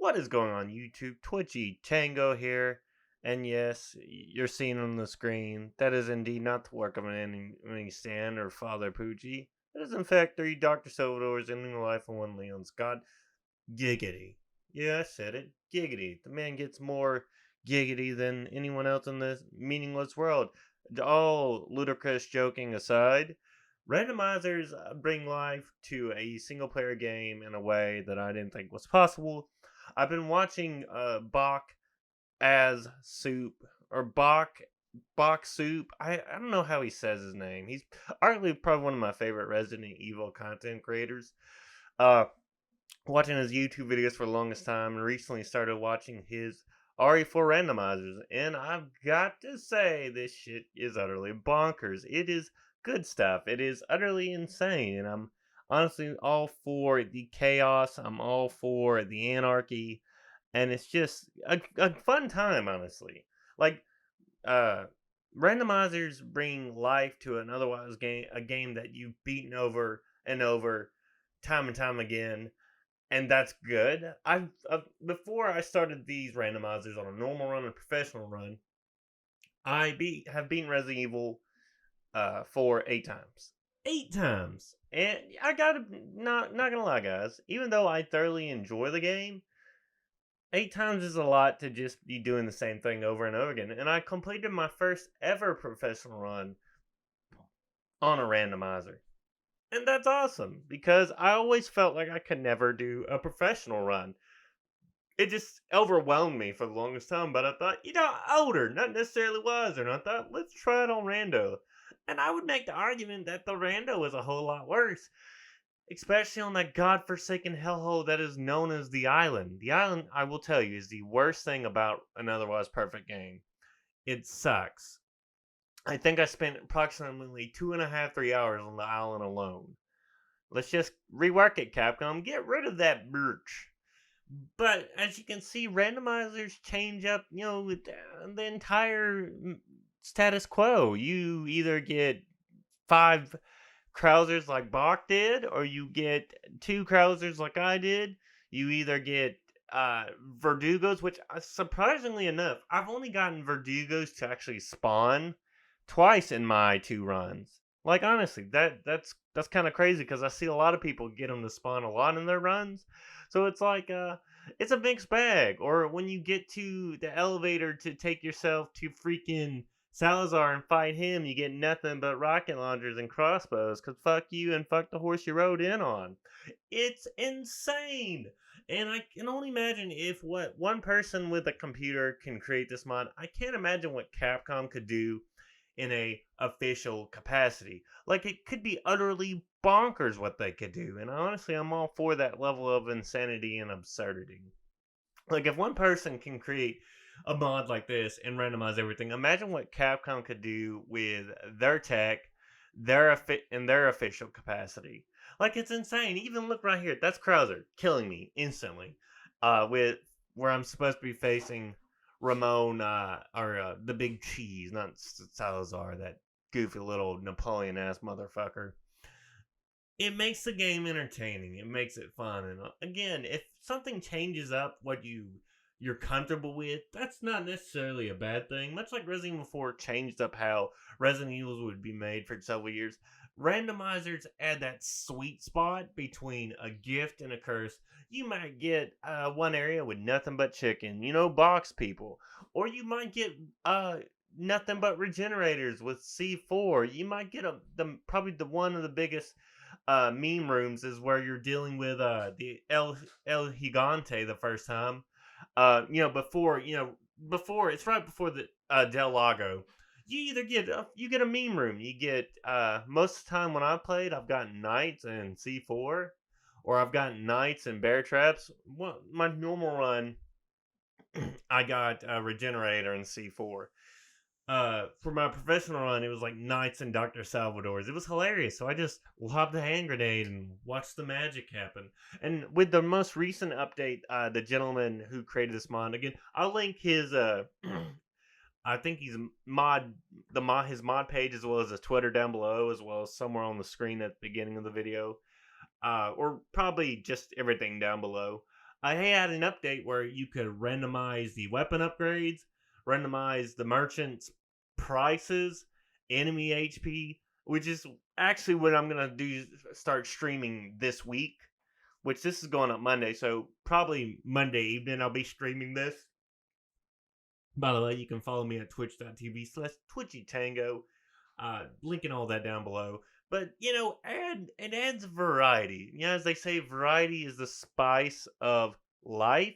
What is going on YouTube? Twitchy Tango here. And yes, you're seeing on the screen, that is indeed not the work of any Stan or Father Poochie. It is in fact three Dr. Salvadors ending the life of one Leon Scott. Giggity. Yeah, I said it. Giggity. The man gets more giggity than anyone else in this meaningless world. All ludicrous joking aside, randomizers bring life to a single player game in a way that I didn't think was possible. I've been watching Bach as Soup or Bach Soup. I don't know how he says his name. He's arguably probably one of my favorite Resident Evil content creators. Uh, Watching his YouTube videos for the longest time and recently started watching his RE4 randomizers. And I've got to say, this shit is utterly bonkers. It is good stuff. It is utterly insane. And I'm honestly all for the chaos. I'm all for the anarchy. And it's just a fun time, honestly. Like, uh, randomizers bring life to an otherwise game, a game that you've beaten over and over, time and time again, and that's good. I've before I started these randomizers on a normal run and professional run, have beaten Resident Evil for 8 times. 8 times, and I gotta not gonna lie, guys. Even though I thoroughly enjoy the game, 8 times is a lot to just be doing the same thing over and over again. And I completed my first ever professional run on a randomizer. And that's awesome because I always felt like I could never do a professional run. It just overwhelmed me for the longest time, but I thought, older, not necessarily wiser, and I thought, let's try it on Rando. And I would make the argument that the Rando is a whole lot worse, especially on that godforsaken hellhole that is known as the Island. The Island, I will tell you, is the worst thing about an otherwise perfect game. It sucks. I think I spent approximately 2.5, 3 hours on the island alone. Let's just rework it, Capcom. Get rid of that birch. But as you can see, randomizers change up, the entire status quo. You either get 5 Krausers like Bach did, or you get 2 Krausers like I did. You either get Verdugos, which surprisingly enough, I've only gotten Verdugos to actually spawn twice in my 2 runs. Like honestly, that's kind of crazy because I see a lot of people get them to spawn a lot in their runs. So it's like it's a mixed bag. Or when you get to the elevator to take yourself to freaking Salazar and fight him, you get nothing but rocket launchers and crossbows because fuck you and fuck the horse you rode in on. It's insane. And I can only imagine if what one person with a computer can create this mod, I can't imagine what Capcom could do in a official capacity. Like it could be utterly bonkers what they could do. And honestly, I'm all for that level of insanity and absurdity. Like if one person can create a mod like this and randomize everything, imagine what Capcom could do with their tech, in their official capacity. Like it's insane. Even look right here. That's Krauser killing me instantly. With where I'm supposed to be facing Ramon or the Big Cheese, not Salazar, that goofy little Napoleon ass motherfucker. It makes the game entertaining. It makes it fun. And again, if something changes up what you're comfortable with, that's not necessarily a bad thing. Much like Resident Evil 4 changed up how Resident Evils would be made for several years, randomizers add that sweet spot between a gift and a curse. You might get one area with nothing but chicken, box people, or you might get nothing but regenerators with C4. You might get probably the one of the biggest meme rooms is where you're dealing with the El Gigante the first time. Before it's right before the Del Lago. You either get you get a meme room. You get most of the time when I played, I've gotten knights and C4, or I've gotten knights and bear traps. My normal run, I got a regenerator and C4. For my professional run, it was like Knights and Dr. Salvador's. It was hilarious. So I just lobbed the hand grenade and watched the magic happen. And with the most recent update, the gentleman who created this mod, again, I'll link his I think he's his mod page as well as his Twitter down below, as well as somewhere on the screen at the beginning of the video. Or probably just everything down below. I had an update where you could randomize the weapon upgrades, randomize the merchant's prices, enemy HP, which is actually what I'm gonna do. Start streaming this week, which this is going up Monday, so probably Monday evening I'll be streaming this. By the way, you can follow me at twitch.tv/twitchytango. Linking all that down below. But it adds variety. As they say, variety is the spice of life,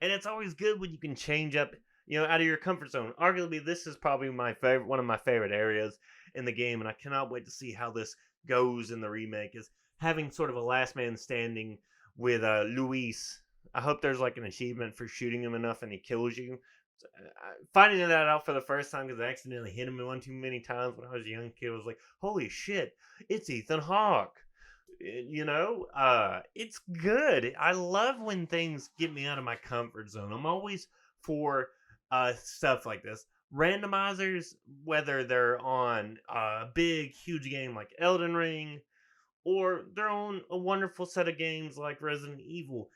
and it's always good when you can change up, out of your comfort zone. Arguably, this is probably one of my favorite areas in the game, and I cannot wait to see how this goes in the remake. Is having sort of a last man standing with Luis. I hope there's like an achievement for shooting him enough and he kills you. Finding that out for the first time because I accidentally hit him one too many times when I was a young kid, was like, holy shit, it's Ethan Hawke. It's good. I love when things get me out of my comfort zone. I'm always for stuff like this. Randomizers, whether they're on a big, huge game like Elden Ring, or they're on a wonderful set of games like Resident Evil,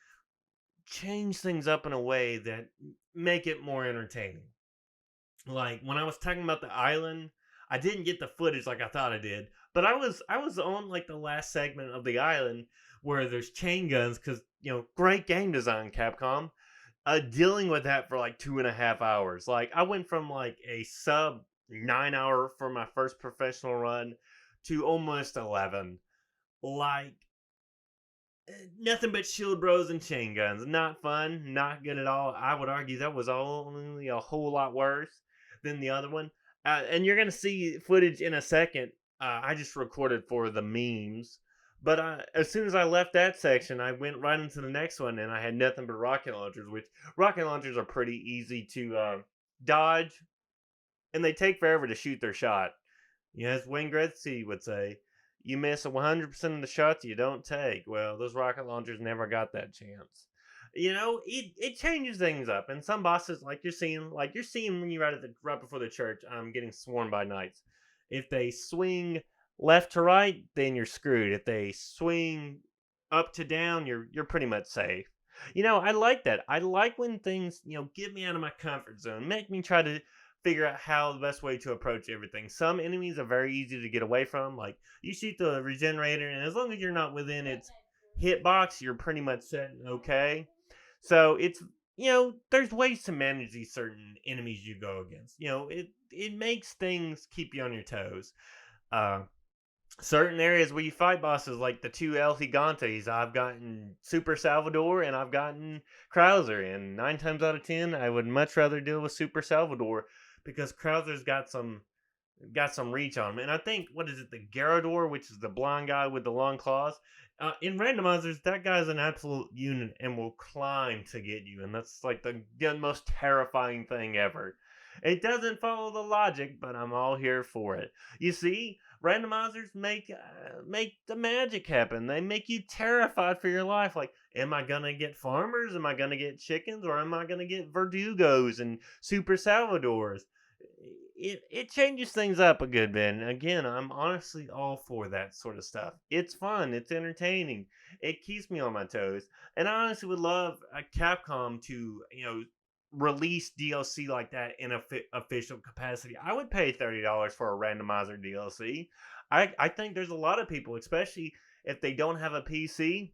change things up in a way that make it more entertaining. Like when I was talking about the island, I didn't get the footage like I thought I did, but I was on like the last segment of the island where there's chain guns because great game design, Capcom. Dealing with that for like 2.5 hours. Like I went from like a sub 9 hour for my first professional run to almost 11. Like nothing but shield bros and chain guns. Not fun, not good at all. I would argue that was only a whole lot worse than the other one. And you're going to see footage in a second. I just recorded for the memes. But as soon as I left that section, I went right into the next one, and I had nothing but rocket launchers, which rocket launchers are pretty easy to dodge, and they take forever to shoot their shot. As Wayne Gretzky would say, you miss 100% of the shots you don't take. Well, those rocket launchers never got that chance. It changes things up. And some bosses, like you're seeing when you're right before the church, I'm getting swarmed by knights. If they swing left to right, then you're screwed. If they swing up to down, you're pretty much safe. I like that. I like when things, get me out of my comfort zone, make me try to figure out how the best way to approach everything. Some enemies are very easy to get away from. Like you shoot the regenerator, and as long as you're not within its hitbox, you're pretty much set okay. So it's there's ways to manage these certain enemies you go against. It makes things keep you on your toes. Uh, Certain areas where you fight bosses, like the two El Gigantes, I've gotten Super Salvador and I've gotten Krauser, and 9 times out of 10, I would much rather deal with Super Salvador because Krauser's got some reach on him. And I think, what is it, the Garador, which is the blind guy with the long claws? In randomizers, that guy's an absolute unit and will climb to get you, and that's like the most terrifying thing ever. It doesn't follow the logic, but I'm all here for it. You see, randomizers make the magic happen. They make you terrified for your life. Like, am I gonna get farmers? Am I gonna get chickens? Or am I gonna get Verdugos and Super Salvadors? It changes things up a good bit. And again, I'm honestly all for that sort of stuff. It's fun. It's entertaining. It keeps me on my toes. And I honestly would love a Capcom to release DLC like that in a official capacity. I would pay $30 for a randomizer DLC. I think there's a lot of people, especially if they don't have a PC,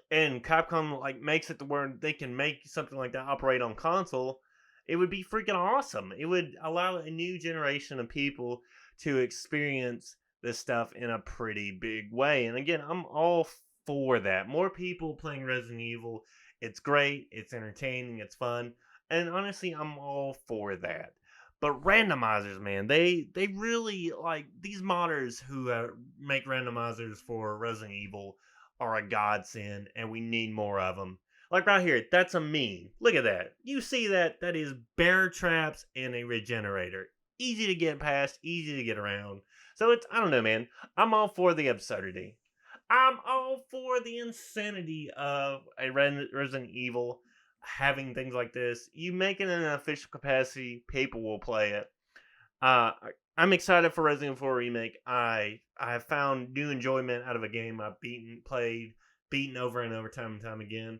and Capcom like makes it to where they can make something like that operate on console. It would be freaking awesome. It would allow a new generation of people to experience this stuff in a pretty big way. And again, I'm all for that. More people playing Resident Evil. It's great, it's entertaining, it's fun. And honestly, I'm all for that. But randomizers, man, they really like these modders who make randomizers for Resident Evil are a godsend, and we need more of them. Like right here, that's a meme. Look at that. You see that? That is bear traps and a regenerator. Easy to get past, easy to get around. So I don't know, man. I'm all for the absurdity. I'm all for the insanity of a Resident Evil having things like this. You make it in an official capacity, people will play it. Uh, I'm excited for Resident Evil 4 Remake. I have found new enjoyment out of a game I've beaten over and over, time and time again.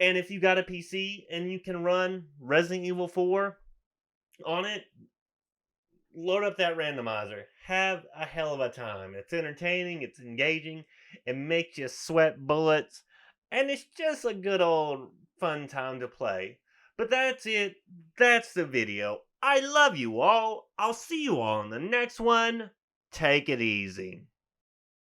And if you got a PC and you can run Resident Evil 4 on it, load up that randomizer. Have a hell of a time. It's entertaining, it's engaging, it makes you sweat bullets, and it's just a good old fun time to play. But that's it. That's the video. I love you all. I'll see you all in the next one. Take it easy.